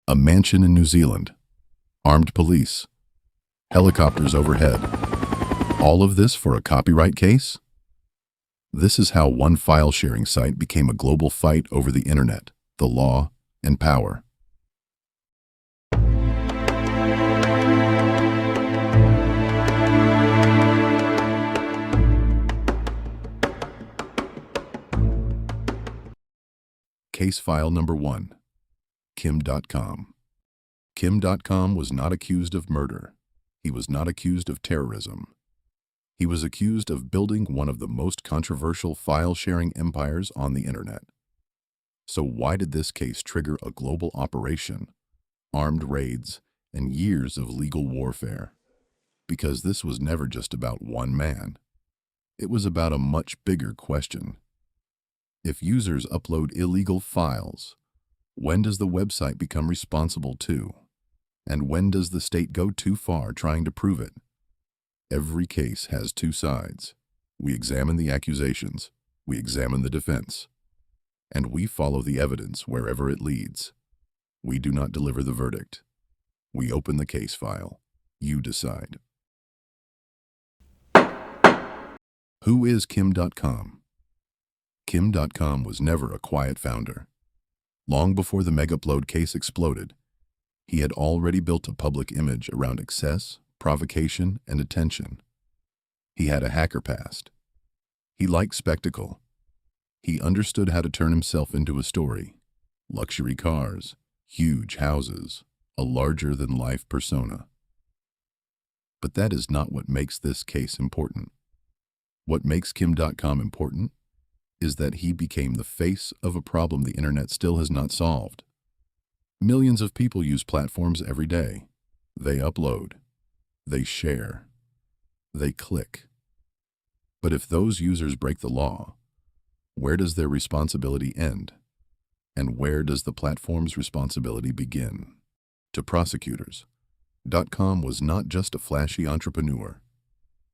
a mansion in New Zealand, armed police, helicopters overhead. All of this for a copyright case? This is how one file-sharing site became a global fight over the internet, the law, and power. Case file number 1. Kim Dotcom. Kim Dotcom was not accused of murder. He was not accused of terrorism. He was accused of building one of the most controversial file-sharing empires on the internet. So why did this case trigger a global operation, armed raids, and years of legal warfare? Because this was never just about one man. It was about a much bigger question. If users upload illegal files, when does the website become responsible too? And when does the state go too far trying to prove it? Every case has two sides. We examine the accusations, we examine the defense, and we follow the evidence wherever it leads. We do not deliver the verdict. We open the case file. You decide. Who is Kim Dotcom? Kim Dotcom was never a quiet founder. Long before the Megaupload case exploded, he had already built a public image around excess, provocation, and attention. He had a hacker past. He liked spectacle. He understood how to turn himself into a story. Luxury cars, huge houses, a larger-than-life persona. But that is not what makes this case important. What makes Kim Dotcom important is that he became the face of a problem the internet still has not solved. Millions of people use platforms every day. They upload. They share. They click. But if those users break the law, where does their responsibility end? And where does the platform's responsibility begin? To prosecutors, Dotcom was not just a flashy entrepreneur.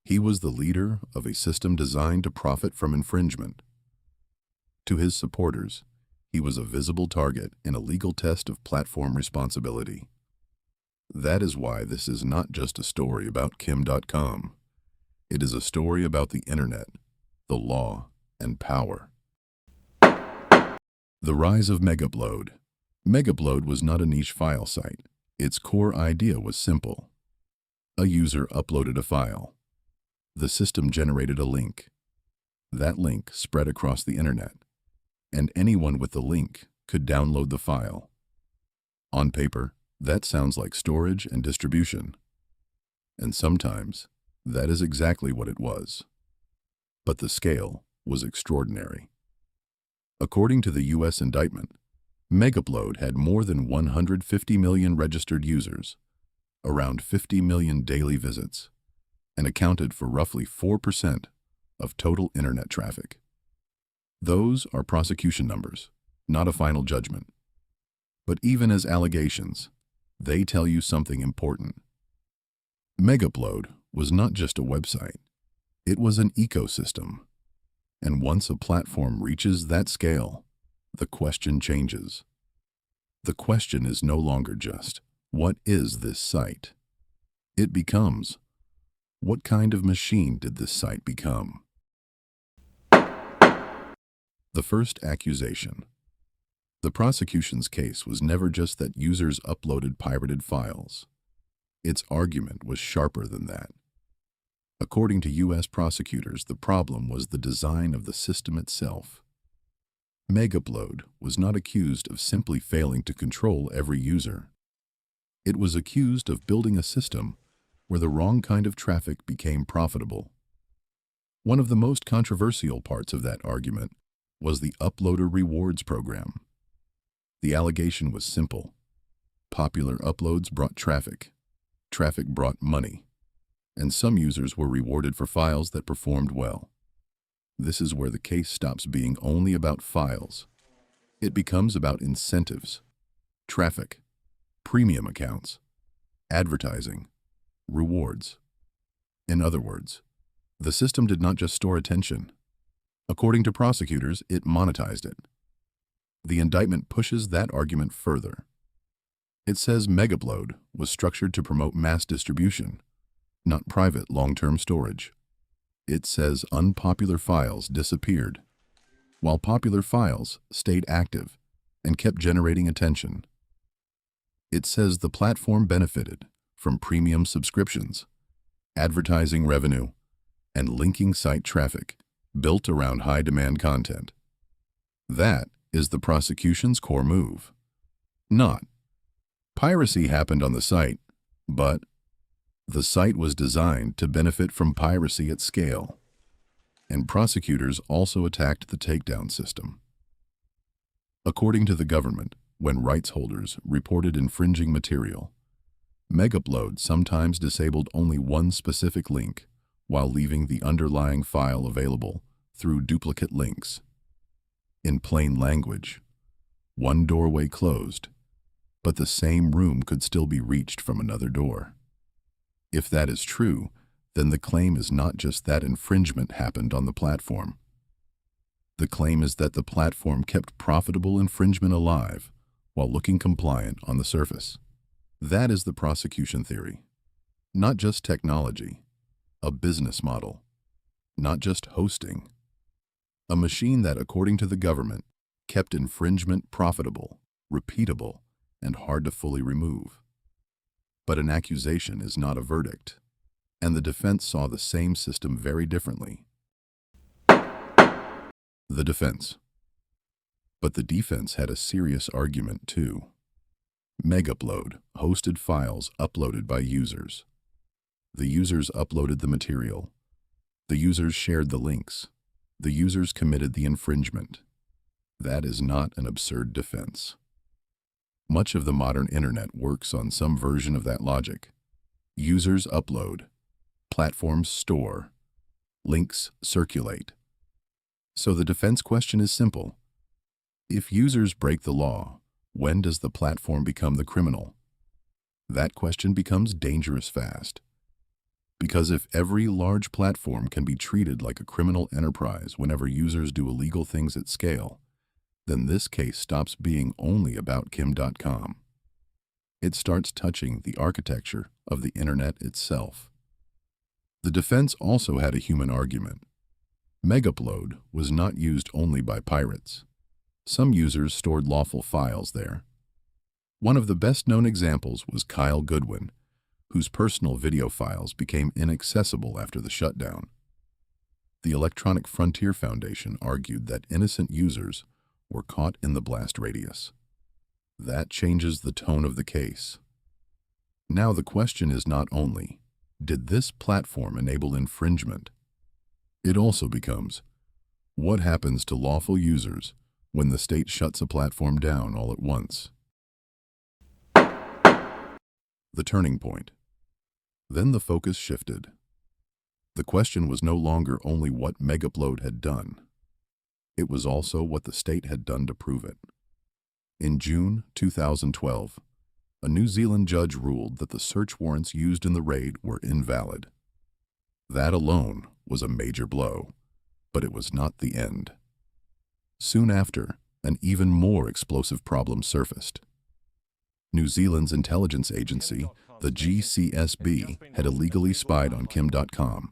He was the leader of a system designed to profit from infringement. To his supporters, he was a visible target in a legal test of platform responsibility. That is why this is not just a story about Kim Dotcom. It is a story about the internet, the law, and power. The rise of Megaupload. Megaupload was not a niche file site. Its core idea was simple. A user uploaded a file. The system generated a link. That link spread across the internet, and anyone with the link could download the file. On paper, that sounds like storage and distribution. And sometimes, that is exactly what it was. But the scale was extraordinary. According to the U.S. indictment, Megaupload had more than 150 million registered users, around 50 million daily visits, and accounted for roughly 4% of total internet traffic. Those are prosecution numbers, not a final judgment. But even as allegations, they tell you something important. Megaupload was not just a website. It was an ecosystem. And once a platform reaches that scale, the question changes. The question is no longer just, what is this site? It becomes, what kind of machine did this site become? The First Accusation. The prosecution's case was never just that users uploaded pirated files. Its argument was sharper than that. According to U.S. prosecutors, the problem was the design of the system itself. Megaupload was not accused of simply failing to control every user. It was accused of building a system where the wrong kind of traffic became profitable. One of the most controversial parts of that argument was the Uploader Rewards program. The allegation was simple. Popular uploads brought traffic. Traffic brought money. And some users were rewarded for files that performed well. This is where the case stops being only about files. It becomes about incentives, traffic, premium accounts, advertising, rewards. In other words, the system did not just store attention. According to prosecutors, it monetized it. The indictment pushes that argument further. It says Megaupload was structured to promote mass distribution, not private long-term storage. It says unpopular files disappeared, while popular files stayed active and kept generating attention. It says the platform benefited from premium subscriptions, advertising revenue, and linking site traffic built around high-demand content. That is the prosecution's core move. Not piracy happened on the site, but the site was designed to benefit from piracy at scale. And prosecutors also attacked the takedown system. According to the government, when rights holders reported infringing material, Megaupload sometimes disabled only one specific link while leaving the underlying file available through duplicate links. In plain language, one doorway closed, but the same room could still be reached from another door. If that is true, then the claim is not just that infringement happened on the platform. The claim is that the platform kept profitable infringement alive while looking compliant on the surface. That is the prosecution theory. Not just technology, a business model. Not just hosting. A machine that, according to the government, kept infringement profitable, repeatable, and hard to fully remove. But an accusation is not a verdict, and the defense saw the same system very differently. The defense. But the defense had a serious argument too. Megaupload hosted files uploaded by users. The users uploaded the material. The users shared the links. The users committed the infringement. That is not an absurd defense. Much of the modern internet works on some version of that logic. Users upload, platforms store, links circulate. So the defense question is simple. If users break the law, when does the platform become the criminal? That question becomes dangerous fast. Because if every large platform can be treated like a criminal enterprise whenever users do illegal things at scale, then this case stops being only about Kim Dotcom. It starts touching the architecture of the internet itself. The defense also had a human argument. Megaupload was not used only by pirates. Some users stored lawful files there. One of the best-known examples was Kyle Goodwin, whose personal video files became inaccessible after the shutdown. The Electronic Frontier Foundation argued that innocent users were caught in the blast radius. That changes the tone of the case. Now the question is not only, did this platform enable infringement? It also becomes, what happens to lawful users when the state shuts a platform down all at once? The turning point. Then the focus shifted. The question was no longer only what Megaupload had done. It was also what the state had done to prove it. In June 2012, a New Zealand judge ruled that the search warrants used in the raid were invalid. That alone was a major blow, but it was not the end. Soon after, an even more explosive problem surfaced. New Zealand's intelligence agency, the GCSB, had illegally spied on Kim Dotcom.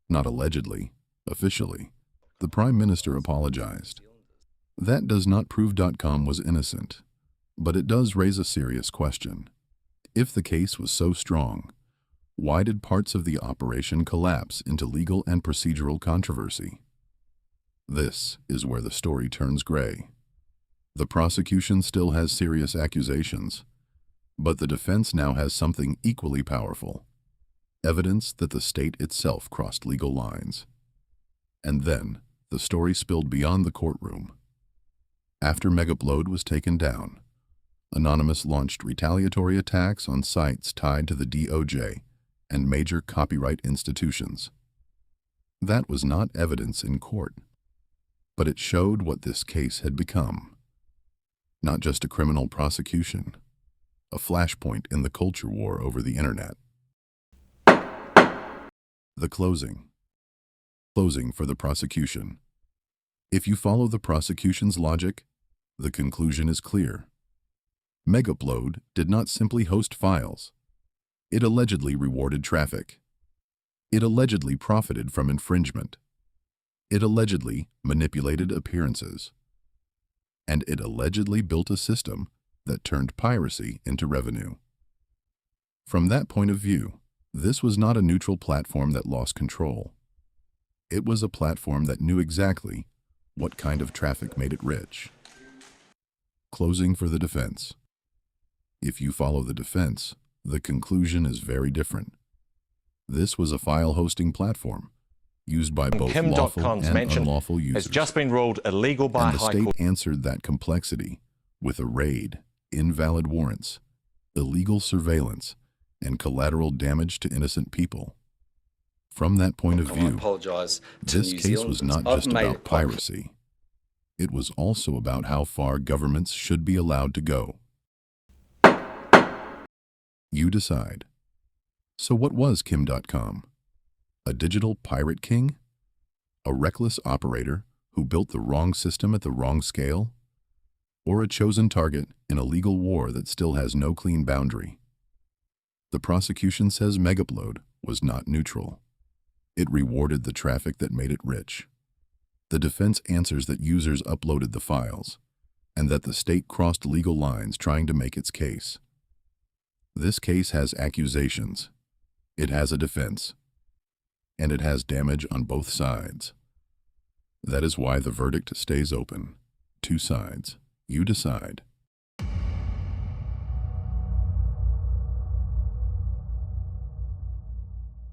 Not allegedly, officially. The Prime Minister apologized. That does not prove Dotcom was innocent, but it does raise a serious question. If the case was so strong, why did parts of the operation collapse into legal and procedural controversy? This is where the story turns gray. The prosecution still has serious accusations, but the defense now has something equally powerful: evidence that the state itself crossed legal lines. And then, the story spilled beyond the courtroom. After Megaupload was taken down, Anonymous launched retaliatory attacks on sites tied to the DOJ and major copyright institutions. That was not evidence in court, but it showed what this case had become. Not just a criminal prosecution, a flashpoint in the culture war over the internet. The closing. Closing for the prosecution. If you follow the prosecution's logic, the conclusion is clear. Megaupload did not simply host files. It allegedly rewarded traffic. It allegedly profited from infringement. It allegedly manipulated appearances. And it allegedly built a system that turned piracy into revenue. From that point of view, this was not a neutral platform that lost control. It was a platform that knew exactly what kind of traffic made it rich. Closing for the defense. If you follow the defense, the conclusion is very different. This was a file hosting platform used by both Kim lawful Dotcom's and mention unlawful users. has just been ruled illegal by And the High state Court. answered that complexity with a raid, invalid warrants, illegal surveillance, and collateral damage to innocent people. From that point of view, this case was not just about piracy. It was also about how far governments should be allowed to go. You decide. So what was Kim Dotcom? A digital pirate king? A reckless operator who built the wrong system at the wrong scale? Or a chosen target in a legal war that still has no clean boundary? The prosecution says Megaupload was not neutral. It rewarded the traffic that made it rich. The defense answers that users uploaded the files, and that the state crossed legal lines trying to make its case. This case has accusations. It has a defense. And it has damage on both sides. That is why the verdict stays open. Two sides. You decide.